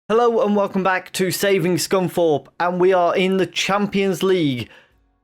Hello and welcome back to Saving Scunthorpe, and we are in the Champions League.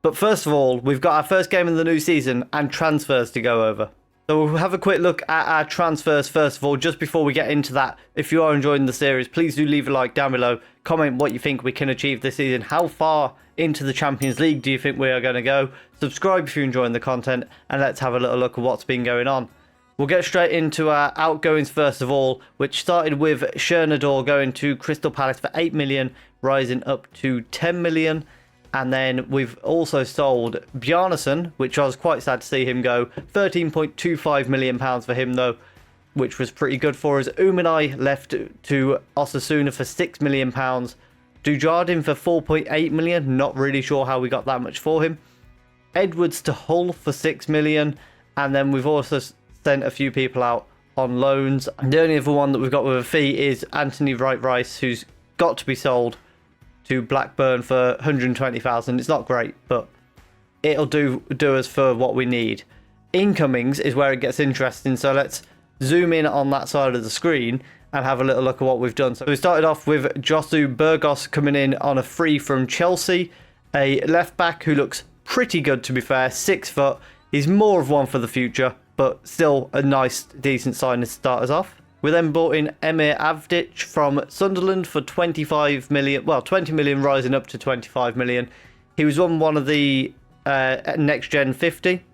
But first of all, we've got our first game of the new season and transfers to go over. So we'll have a quick look at our transfers first of all, just before we get into that. If you are enjoying the series, please do leave a like down below. Comment what you think we can achieve this season. How far into the Champions League do you think we are going to go? Subscribe if you're enjoying the content, and let's have a little look at what's been going on. We'll get straight into our outgoings first of all, which started with Chernador going to Crystal Palace for 8 million, rising up to 10 million. And then we've also sold Bjarnason, which I was quite sad to see him go. £13.25 million for him though, which was pretty good for us. Umanai left to Osasuna for £6 million. Dujardin for 4.8 million, not really sure how we got that much for him. Edwards to Hull for 6 million. And then we've also sent a few people out on loans. And the only other one that we've got with a fee is Anthony Wright-Rice, who's got to be sold to Blackburn for 120,000. It's not great, but it'll do us for what we need. Incomings is where it gets interesting, so let's zoom in on that side of the screen and have a little look at what we've done. So we started off with Josu Burgos coming in on a free from Chelsea, a left back who looks pretty good, to be fair. 6 foot. He's more of one for the future, but still a nice, decent sign to start us off. We then bought in Emir Avdic from Sunderland for 25 million, well, 20 million rising up to 25 million. He was on one of the Next Gen 50,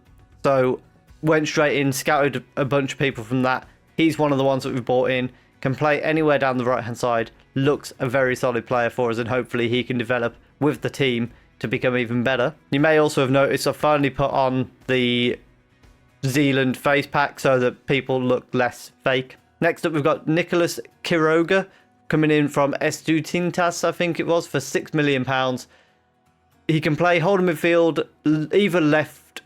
so went straight in, scouted a bunch of people from that. He's one of the ones that we've bought in, can play anywhere down the right-hand side, looks a very solid player for us, and hopefully he can develop with the team to become even better. You may also have noticed I finally put on the Zealand face pack so that people look less fake. Next up, we've got Nicholas Quiroga coming in from Estudiantes, I think it was, for £6 million. He can play holding midfield, either left,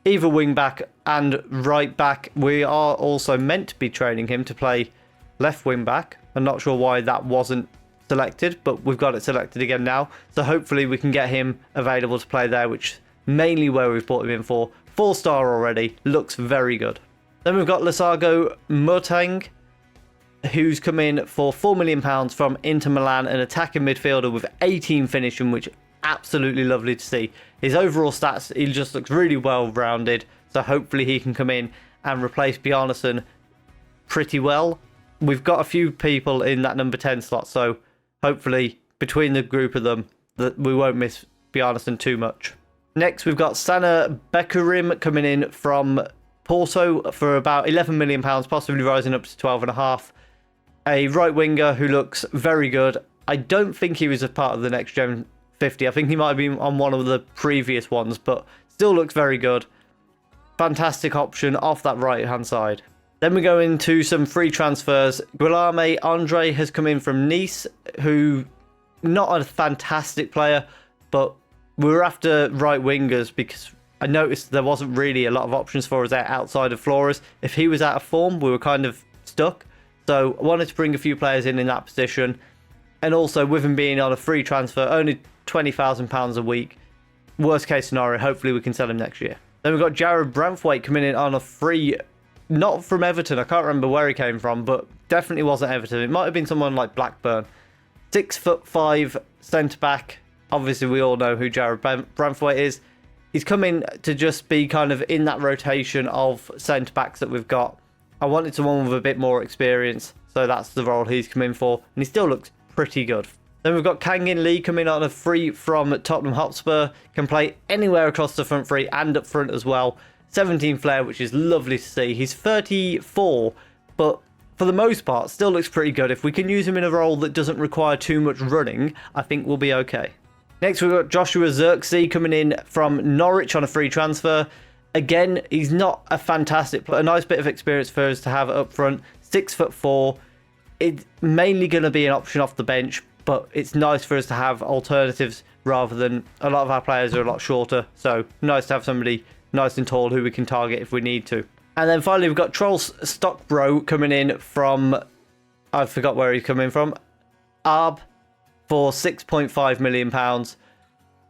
either wing back and right back. We are also meant to be training him to play left wing back. I'm not sure why that wasn't selected, but we've got it selected again now. So hopefully we can get him available to play there, which is mainly where we've brought him in for. 4-star already, looks very good. Then we've got Lasago Mutang, who's come in for £4 million from Inter Milan, an attacking midfielder with 18 finishing, which is absolutely lovely to see. His overall stats, he just looks really well rounded, so hopefully he can come in and replace Bjarnason pretty well. We've got a few people in that number 10 slot, so hopefully between the group of them that we won't miss Bjarnason too much. Next, we've got Sana Bekurim coming in from Porto for about £11 million, possibly rising up to 12.5. A right winger who looks very good. I don't think he was a part of the Next Gen 50. I think he might have been on one of the previous ones, but still looks very good. Fantastic option off that right-hand side. Then we go into some free transfers. Guillaume Andre has come in from Nice, who, not a fantastic player, but we were after right wingers because I noticed there wasn't really a lot of options for us there outside of Flores. If he was out of form, we were kind of stuck. So I wanted to bring a few players in that position. And also with him being on a free transfer, only £20,000 a week. Worst case scenario, hopefully we can sell him next year. Then we've got Jared Branthwaite coming in on a free, not from Everton. I can't remember where he came from, but definitely wasn't Everton. It might have been someone like Blackburn. 6'5" centre back. Obviously, we all know who Jared Branthwaite is. He's coming to just be kind of in that rotation of centre-backs that we've got. I wanted someone with a bit more experience, so that's the role he's come in for. And he still looks pretty good. Then we've got Kangin Lee coming on a free from Tottenham Hotspur. Can play anywhere across the front three and up front as well. 17 flair, which is lovely to see. He's 34, but for the most part, still looks pretty good. If we can use him in a role that doesn't require too much running, I think we'll be okay. Next, we've got Joshua Zirkzee coming in from Norwich on a free transfer. Again, he's not a fantastic player. A nice bit of experience for us to have up front. 6'4". It's mainly going to be an option off the bench, but it's nice for us to have alternatives rather than a lot of our players are a lot shorter. So nice to have somebody nice and tall who we can target if we need to. And then finally, we've got Trolls Stockbro coming in from, I forgot where he's coming from, Arb, for £6.5 million.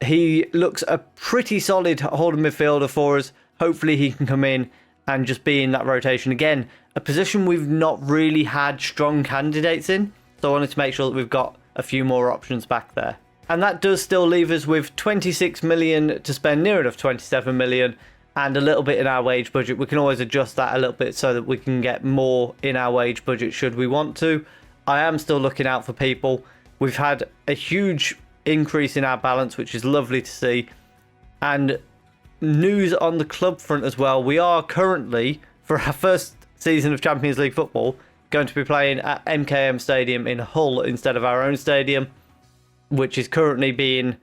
He looks a pretty solid holding midfielder for us. Hopefully he can come in and just be in that rotation. Again, a position we've not really had strong candidates in. So I wanted to make sure that we've got a few more options back there. And that does still leave us with 26 million to spend, near enough 27 million, and a little bit in our wage budget. We can always adjust that a little bit so that we can get more in our wage budget should we want to. I am still looking out for people. We've had a huge increase in our balance, which is lovely to see. And news on the club front as well. We are currently, for our first season of Champions League football, going to be playing at MKM Stadium in Hull instead of our own stadium, which is currently being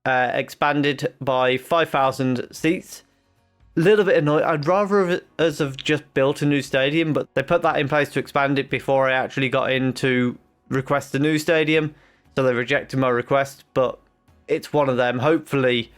expanded by 5,000 seats. A little bit annoyed. I'd rather us have just built a new stadium, but they put that in place to expand it before I actually got in to request a new stadium. So they rejected my request, but it's one of them. Hopefully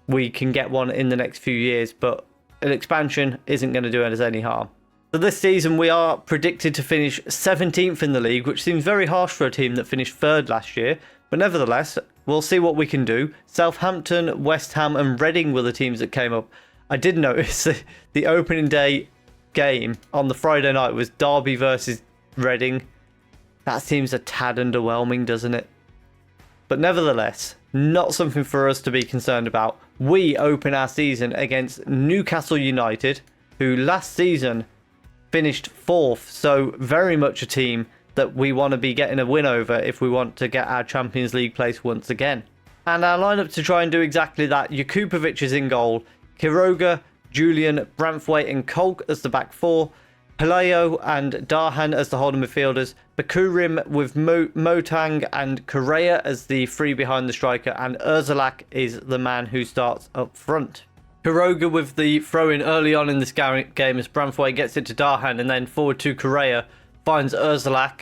we can get one in the next few years, but an expansion isn't going to do us any harm. So this season we are predicted to finish 17th in the league, which seems very harsh for a team that finished 3rd last year. But nevertheless, we'll see what we can do. Southampton, West Ham and Reading were the teams that came up. I did notice the opening day game on the Friday night was Derby versus Reading. That seems a tad underwhelming, doesn't it? But nevertheless, not something for us to be concerned about. We open our season against Newcastle United, who last season finished 4th. So very much a team that we want to be getting a win over if we want to get our Champions League place once again. And our lineup to try and do exactly that. Jakupovic is in goal. Quiroga, Julian, Branthwaite and Kolk as the back four. Pelayo and Darhan as the holding midfielders. Bakurim with Motang and Correa as the three behind the striker. And Urzulak is the man who starts up front. Quiroga with the throw-in early on in this game as Branthwaite gets it to Darhan and then forward to Correa. Finds Urzulak.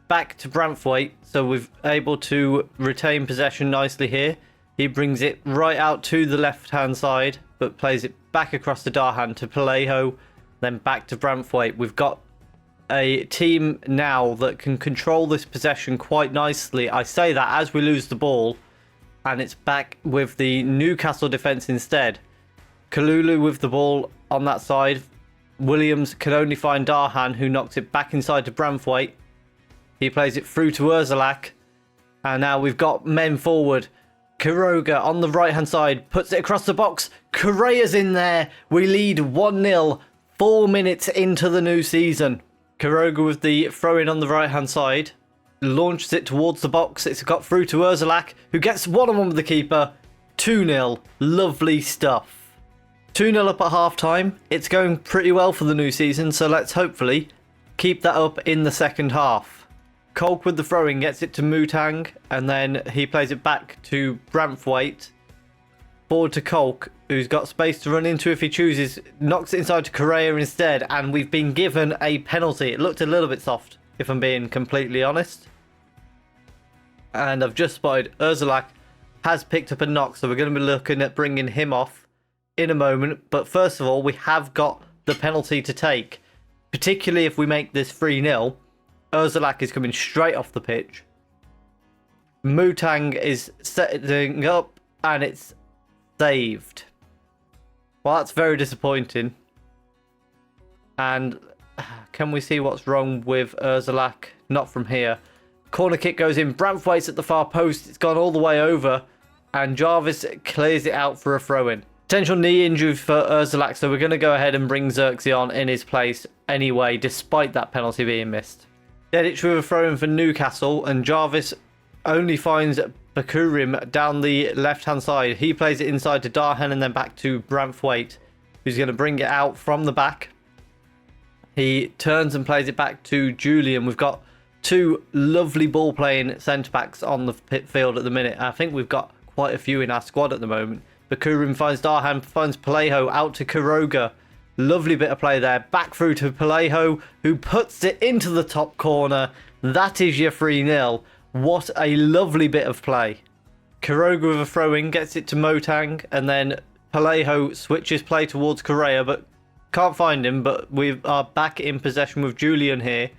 Back to Branthwaite. So we're able to retain possession nicely here. He brings it right out to the left-hand side, but plays it back across to Darhan to Pelayo, then back to Branthwaite. We've got a team now that can control this possession quite nicely. I say that as we lose the ball, and it's back with the Newcastle defence instead. Kalulu with the ball on that side. Williams can only find Darhan, who knocks it back inside to Branthwaite. He plays it through to Urzulak, and now we've got men forward. Quiroga on the right hand side puts it across the box. Correa's in there. We lead 1-0 4 minutes into the new season. Quiroga with the throw in on the right hand side launches it towards the box. It's got through to Urzulak, who gets one-on-one with the keeper. 2-0. Lovely stuff. 2-0 up at half time. It's going pretty well for the new season, so let's hopefully keep that up in the second half. Kolk with the throw-in gets it to Mutang, and then he plays it back to Branthwaite. Forward to Kolk, who's got space to run into if he chooses. Knocks it inside to Correa instead, and we've been given a penalty. It looked a little bit soft, if I'm being completely honest. And I've just spotted Urzulak has picked up a knock, so we're going to be looking at bringing him off in a moment. But first of all, we have got the penalty to take, particularly if we make this 3-0. Urzulak is coming straight off the pitch. Mutang is setting up and it's saved. Well, that's very disappointing. And can we see what's wrong with Urzulak? Not from here. Corner kick goes in. Branthwaite's at the far post. It's gone all the way over. And Jarvis clears it out for a throw-in. Potential knee injury for Urzulak, so we're going to go ahead and bring Xerxes on in his place anyway, despite that penalty being missed. Dedic with a throw-in for Newcastle, and Jarvis only finds Bakurim down the left-hand side. He plays it inside to Darhan and then back to Branthwaite, who's going to bring it out from the back. He turns and plays it back to Julian. We've got two lovely ball-playing centre-backs on the pit field at the minute. I think we've got quite a few in our squad at the moment. Bakurim finds Darhan, finds Pelayo out to Quiroga. Lovely bit of play there. Back through to Pelayo, who puts it into the top corner. That is your 3-0. What a lovely bit of play. Quiroga with a throw-in gets it to Motang, and then Pelayo switches play towards Correa, but can't find him. But we are back in possession with Julian here,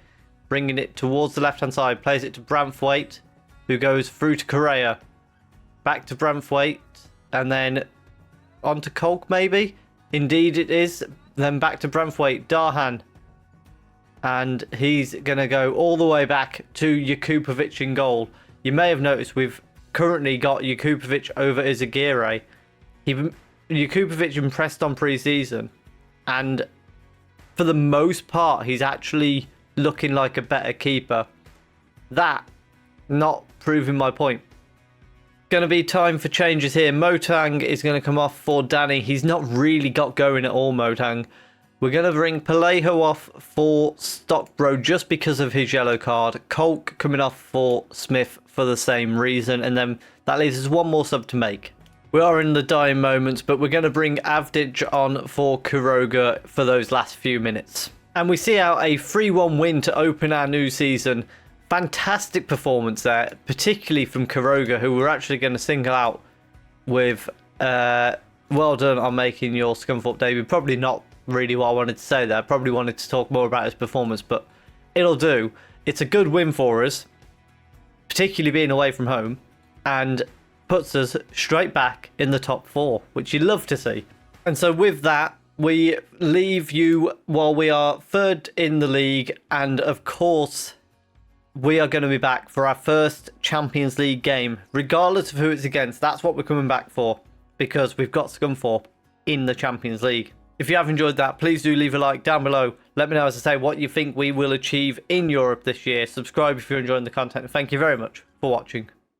bringing it towards the left-hand side. Plays it to Branthwaite, who goes through to Correa. Back to Branthwaite, and then on to Kolk maybe? Indeed it is. Then back to Branthwaite. Darhan And he's going to go all the way back to Jakupovic in goal. You may have noticed we've currently got Jakupovic over Izagirre. Jakupovic impressed on pre-season, and for the most part, he's actually looking like a better keeper. That not proving my point. Going to be time for changes here. Motang is going to come off for Danny. He's not really got going at all, Motang. We're going to bring Palejo off for Stockbro just because of his yellow card. Kolk coming off for Smith for the same reason. And then that leaves us one more sub to make. We are in the dying moments, but we're going to bring Avdic on for Kuroga for those last few minutes. And we see out a 3-1 win to open our new season. Fantastic performance there, particularly from Kuroga, who we're actually going to single out with well done on making your Scunthorpe debut. Probably not really what I wanted to say there. Probably wanted to talk more about his performance, but it'll do. It's a good win for us, particularly being away from home, and puts us straight back in the top 4, which you love to see. And so with that, we leave you while we are third in the league, and of course we are going to be back for our first Champions League game, regardless of who it's against. That's what we're coming back for, because we've got Scunthorpe in the Champions League. If you have enjoyed that, please do leave a like down below. Let me know, as I say, what you think we will achieve in Europe this year. Subscribe if you're enjoying the content. Thank you very much for watching.